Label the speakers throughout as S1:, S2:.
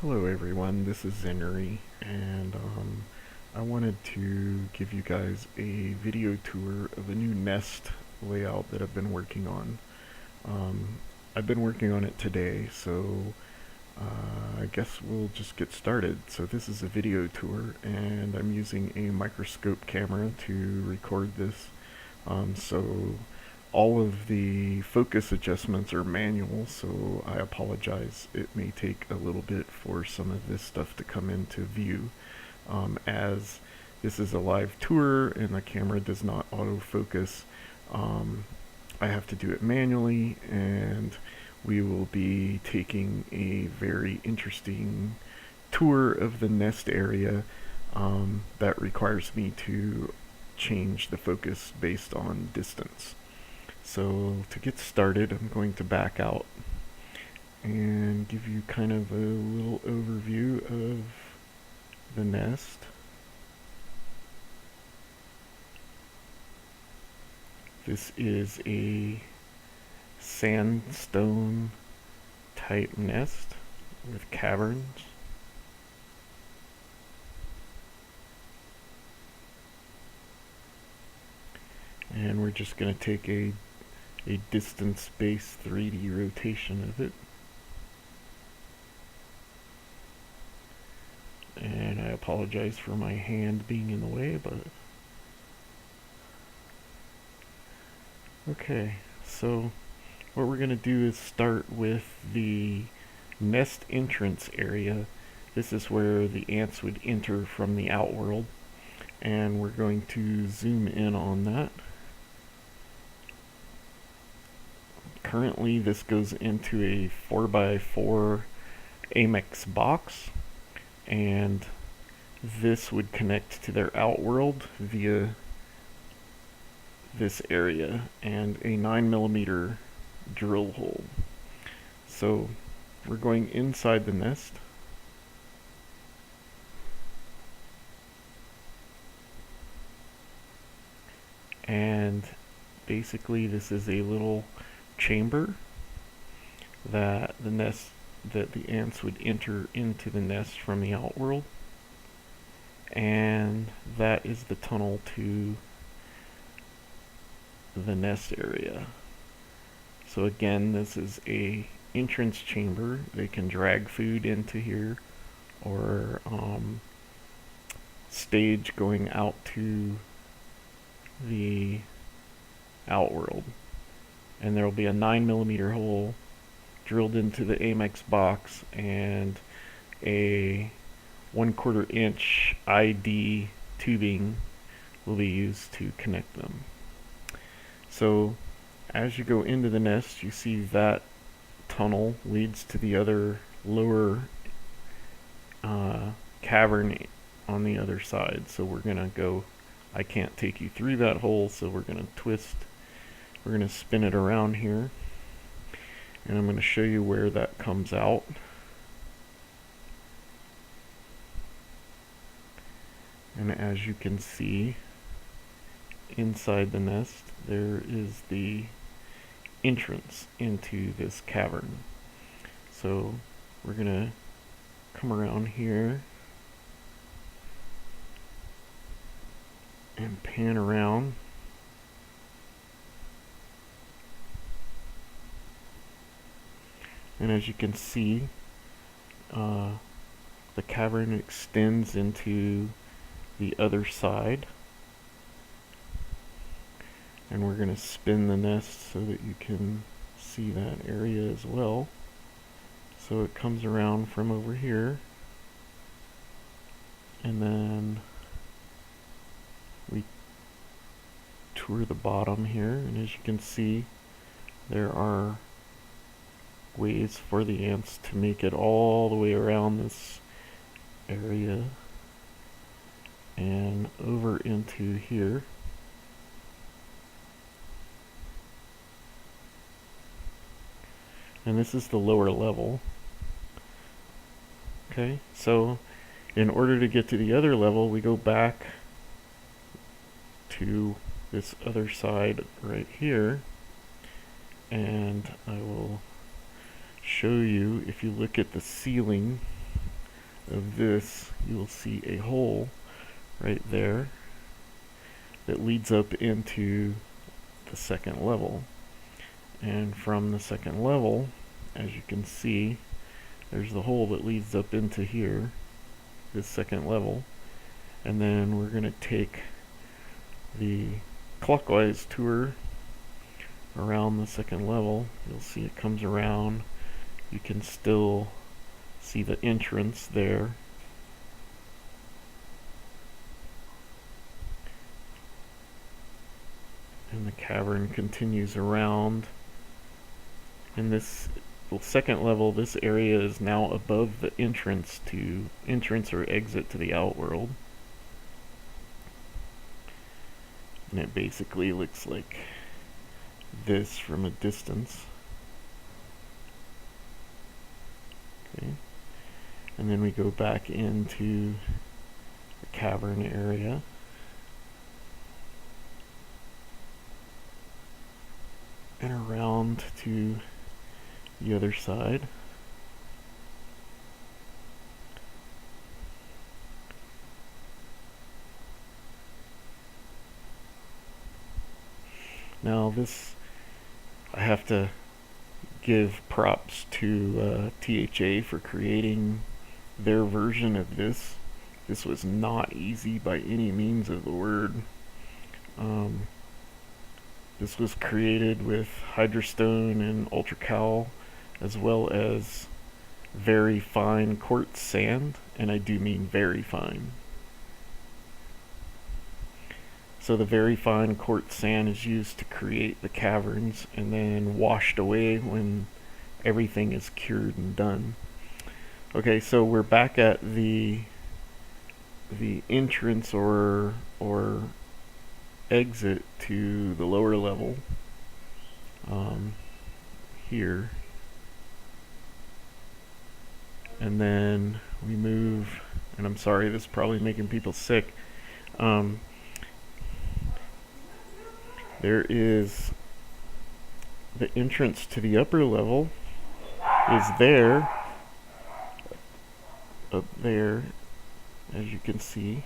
S1: Hello everyone, this is Zenry, and I wanted to give you guys a video tour of a new nest layout that I've been working on. Um, I've been working on it today, so I guess we'll just get started. So this is a video tour, and I'm using a microscope camera to record this. So all of the focus adjustments are manual, so I apologize. It may take a little bit for some of this stuff to come into view, as this is a live tour and the camera does not autofocus. I have to do it manually, and we will be taking a very interesting tour of the nest area that requires me to change the focus based on distance. So to get started, I'm going to back out and give you kind of a little overview of the nest. This is a sandstone type nest with caverns. And we're just going to take a distance-based 3D rotation of it. And I apologize for my hand being in the way, but okay, so what we're going to do is start with the nest entrance area. This is where the ants would enter from the outworld, and we're going to zoom in on that. Currently this goes into a 4x4 Amac box, and this would connect to their outworld via this area and a 9mm drill hole. So we're going inside the nest. And basically this is a little chamber that the ants would enter into the nest from the outworld, and that is the tunnel to the nest area. So again, this is a entrance chamber. They can drag food into here, or stage going out to the outworld. And there will be a 9mm hole drilled into the Amac box, and a 1/4 inch ID tubing will be used to connect them. So as you go into the nest, you see that tunnel leads to the other lower cavern on the other side. So we're gonna go, I can't take you through that hole, so we're gonna twist. We're going to spin it around here, and I'm going to show you where that comes out. And as you can see, inside the nest there is the entrance into this cavern. So we're going to come around here and pan around. And as you can see, the cavern extends into the other side. And we're going to spin the nest so that you can see that area as well. So it comes around from over here, and then we tour the bottom here, and as you can see, there are ways for the ants to make it all the way around this area and over into here. And this is the lower level. Okay, so in order to get to the other level, we go back to this other side right here, and I will show you, if you look at the ceiling, of this, you'll see a hole right there that leads up into the second level. And from the second level, as you can see, there's the hole that leads up into here, this second level. And then we're going to take the clockwise tour around the second level. You'll see it comes around. You can still see the entrance there. And the cavern continues around. In this second level, this area is now above the entrance or exit to the outworld. And it basically looks like this from a distance. Okay. And then we go back into the cavern area. And around to the other side. Now this, I have to give props to THA for creating their version of this. This was not easy by any means of the word. This was created with hydrostone and ultracal, as well as very fine quartz sand, and I do mean very fine. So the very fine quartz sand is used to create the caverns and then washed away when everything is cured and done. Okay, so we're back at the entrance or exit to the lower level here. And then we move, and I'm sorry, this is probably making people sick. There is the entrance to the upper level is there, up there, as you can see,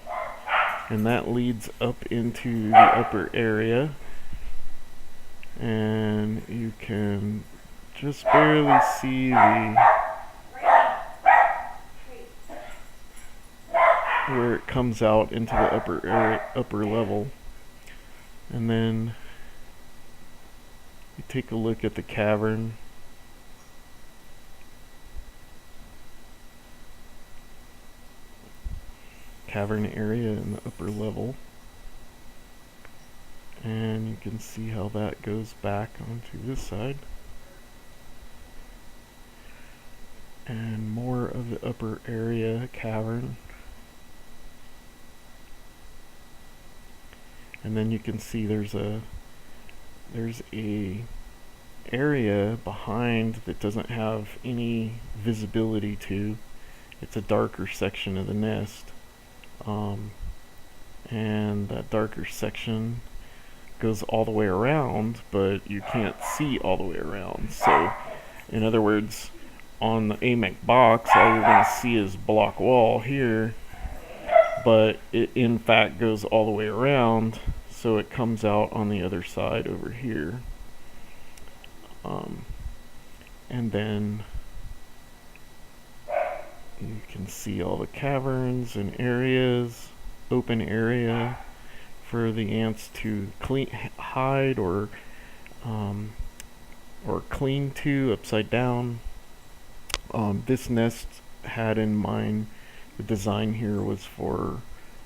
S1: and that leads up into the upper area, and you can just barely see where it comes out into the upper level. And then you take a look at the cavern. Cavern area in the upper level. And you can see how that goes back onto this side. And more of the upper area cavern. And then you can see there's a area behind that doesn't have any visibility to. It's a darker section of the nest. And that darker section goes all the way around, but you can't see all the way around. So, in other words, on the Amac box, all you're going to see is block wall here, but it in fact goes all the way around, so it comes out on the other side over here. And then you can see all the caverns and areas, open area for the ants to hide or cling to upside down. This nest had in mind, the design here was for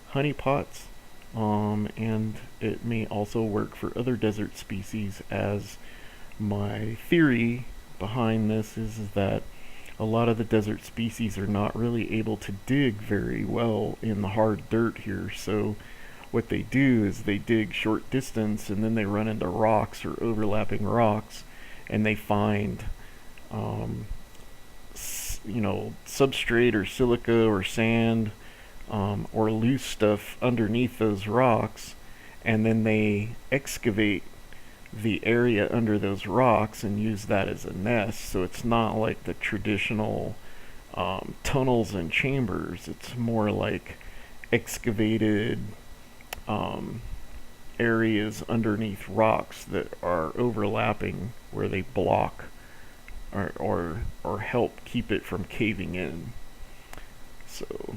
S1: honey pots, and it may also work for other desert species, as my theory behind this is that a lot of the desert species are not really able to dig very well in the hard dirt here. So what they do is they dig short distance and then they run into rocks or overlapping rocks, and they find substrate or silica or sand or loose stuff underneath those rocks, and then they excavate the area under those rocks and use that as a nest. So it's not like the traditional tunnels and chambers. It's more like excavated um, areas underneath rocks that are overlapping where they block or help keep it from caving in. So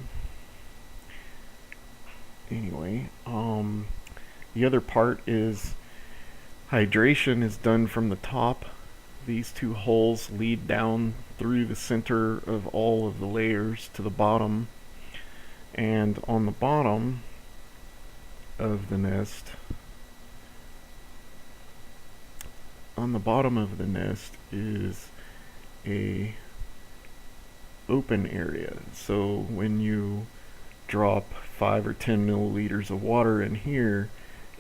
S1: anyway, the other part is hydration is done from the top. These two holes lead down through the center of all of the layers to the bottom, and on the bottom of the nest, is a open area. So when you drop 5 or 10 milliliters of water in here,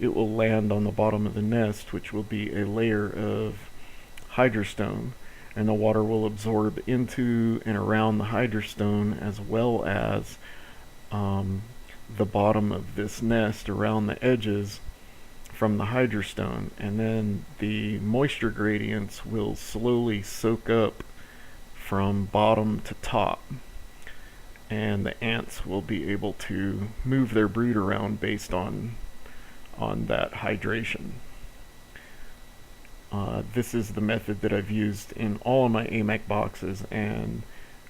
S1: it will land on the bottom of the nest, which will be a layer of hydrostone, and the water will absorb into and around the hydrostone, as well as the bottom of this nest around the edges from the hydrostone, and then the moisture gradients will slowly soak up from bottom to top, and the ants will be able to move their brood around based on that hydration. This is the method that I've used in all of my Amac boxes, and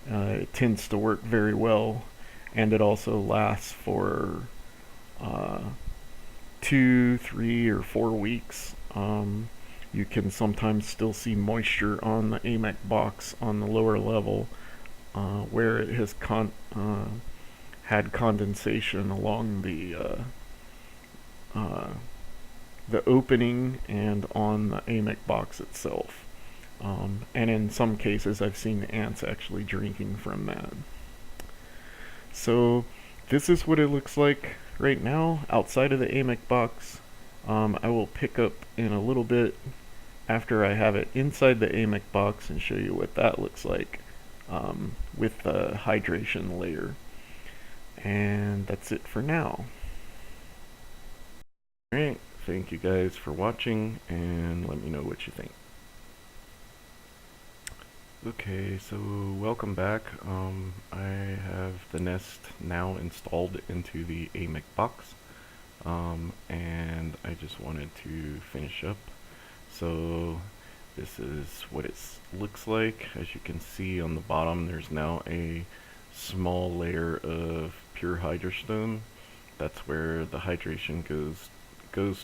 S1: it tends to work very well, and it also lasts for 2, 3, or 4 weeks. You can sometimes still see moisture on the Amac box on the lower level where it has had condensation along the opening and on the Amac box itself. And in some cases I've seen the ants actually drinking from that. So this is what it looks like right now outside of the Amac box. I will pick up in a little bit after I have it inside the Amac box and show you what that looks like with the hydration layer. And that's it for now. Alright, thank you guys for watching, and let me know what you think. Okay, so welcome back. I have the nest now installed into the Amac box, and I just wanted to finish up. So this is what it looks like. As you can see on the bottom, there's now a small layer of pure hydrostone. That's where the hydration goes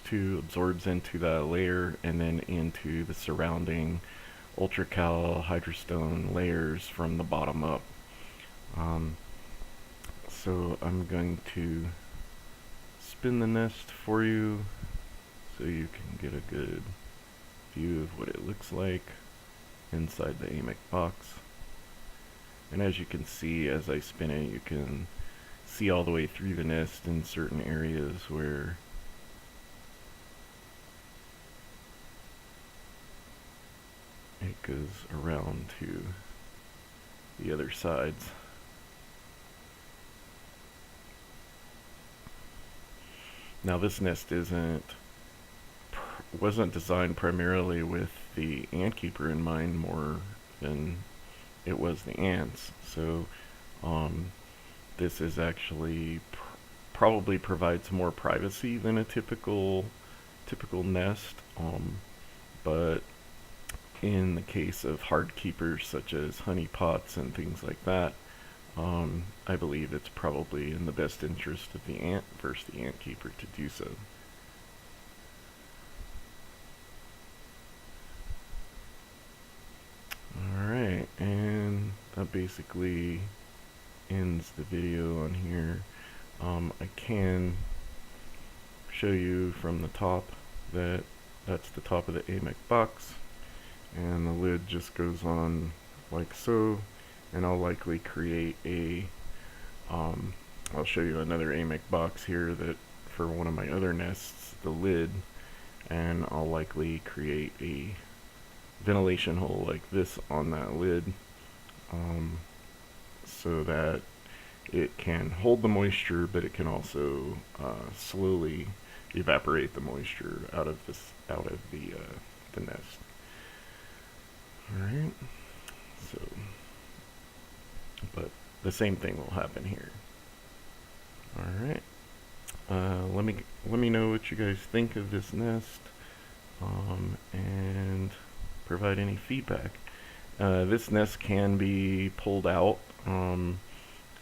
S1: to, absorbs into that layer, and then into the surrounding ultracal hydrostone layers from the bottom up. So I'm going to spin the nest for you so you can get a good view of what it looks like inside the Amac box. And as you can see, as I spin it, you can see all the way through the nest in certain areas where it goes around to the other sides. Now this nest wasn't designed primarily with the ant keeper in mind more than it was the ants. So this is actually probably provides more privacy than a typical nest, but in the case of hard keepers such as honey pots and things like that, I believe it's probably in the best interest of the ant versus the ant keeper to do so. Alright, and that basically ends the video on here. I can show you from the top that that's the top of the Amac box, and the lid just goes on like so, and I'll likely create a I'll show you another Amac box here that for one of my other nests, the lid, and I'll likely create a ventilation hole like this on that lid, so that it can hold the moisture, but it can also slowly evaporate the moisture out of the nest. Alright, so but the same thing will happen here. Alright, let me know what you guys think of this nest, and provide any feedback. This nest can be pulled out.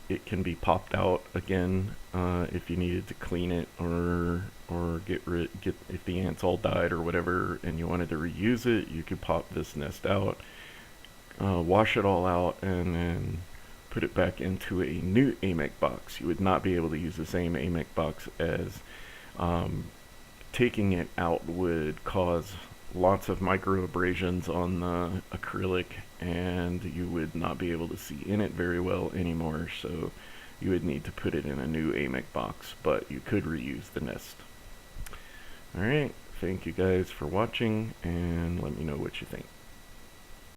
S1: It can be popped out again if you needed to clean it, or get if the ants all died or whatever, and you wanted to reuse it. You could pop this nest out, wash it all out, and then put it back into a new Amac box. You would not be able to use the same Amac box, as taking it out would cause lots of micro abrasions on the acrylic, and you would not be able to see in it very well anymore, so you would need to put it in a new Amac box, but you could reuse the nest. Alright, thank you guys for watching, and let me know what you think.